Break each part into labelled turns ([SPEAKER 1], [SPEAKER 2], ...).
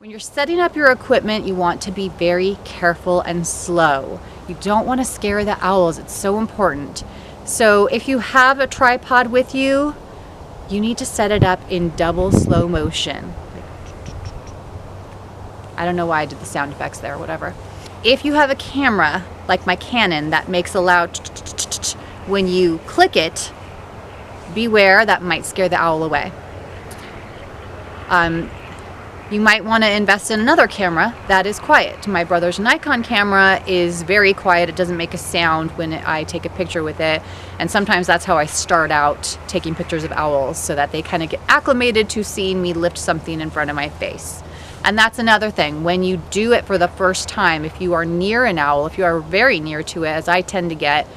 [SPEAKER 1] When you're setting up your equipment, you want to be very careful and slow. You don't want to scare the owls. It's so important. So if you have a tripod with you, you need to set it up in double slow motion. I don't know why I did the sound effects there, whatever. If you have a camera, like my Canon, that makes a loud when you click it, beware, that might scare the owl away. You might want to invest in another camera that is quiet. My brother's Nikon camera is very quiet. It doesn't make a sound when I take a picture with it. And sometimes that's how I start out taking pictures of owls, so that they kind of get acclimated to seeing me lift something in front of my face. And that's another thing. When you do it for the first time, if you are near an owl, if you are very near to it, as I tend to get,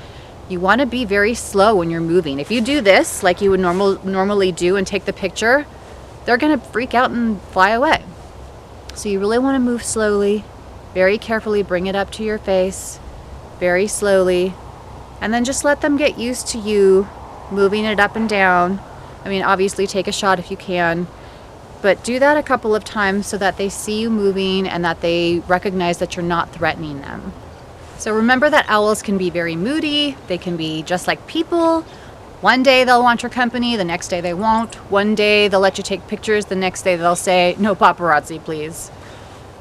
[SPEAKER 1] you want to be very slow when you're moving. If you do this like you would normally do and take the picture, they're going to freak out and fly away. So you really want to move slowly, very carefully, bring it up to your face, very slowly, and then just let them get used to you moving it up and down. I mean, obviously take a shot if you can, but do that a couple of times so that they see you moving and that they recognize that you're not threatening them. So remember that owls can be very moody. They can be just like people. One day they'll want your company, the next day they won't. One day they'll let you take pictures, the next day they'll say, no paparazzi, please.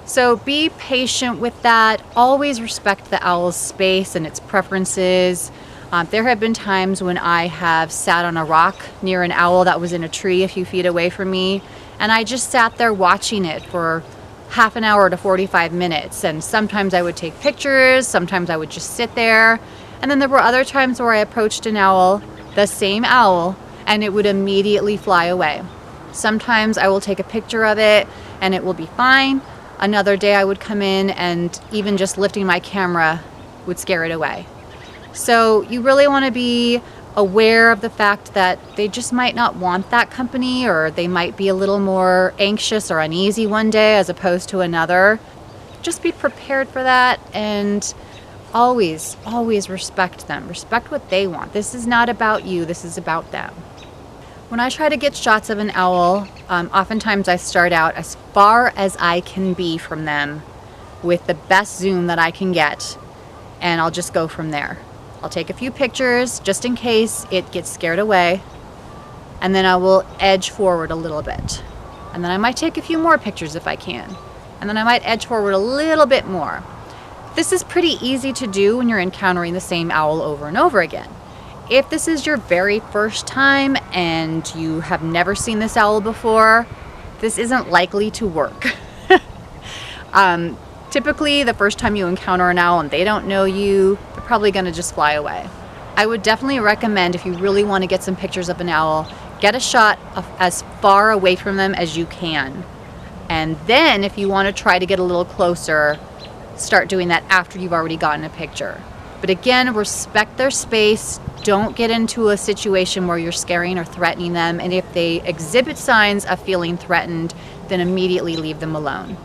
[SPEAKER 1] So be patient with that. Always respect the owl's space and its preferences. There have been times when I have sat on a rock near an owl that was in a tree a few feet away from me, and I just sat there watching it for half an hour to 45 minutes. And sometimes I would take pictures, sometimes I would just sit there. And then there were other times where I approached an owl, the same owl, and it would immediately fly away. Sometimes I will take a picture of it and it will be fine. Another day I would come in and even just lifting my camera would scare it away. So you really want to be aware of the fact that they just might not want that company, or they might be a little more anxious or uneasy one day as opposed to another. Just be prepared for that, and always respect them. Respect what they want. This is not about you. This is about them. When I try to get shots of an owl, oftentimes I start out as far as I can be from them with the best zoom that I can get, and I'll just go from there. I'll take a few pictures just in case it gets scared away, and then I will edge forward a little bit. And then I might take a few more pictures if I can. And then I might edge forward a little bit more. This is pretty easy to do when you're encountering the same owl over and over again. If this is your very first time and you have never seen this owl before, this isn't likely to work. Typically, the first time you encounter an owl and they don't know you, they're probably going to just fly away. I would definitely recommend, if you really want to get some pictures of an owl, get a shot of as far away from them as you can. And then if you want to try to get a little closer, start doing that after you've already gotten a picture. But again, respect their space. Don't get into a situation where you're scaring or threatening them. And if they exhibit signs of feeling threatened, then immediately leave them alone.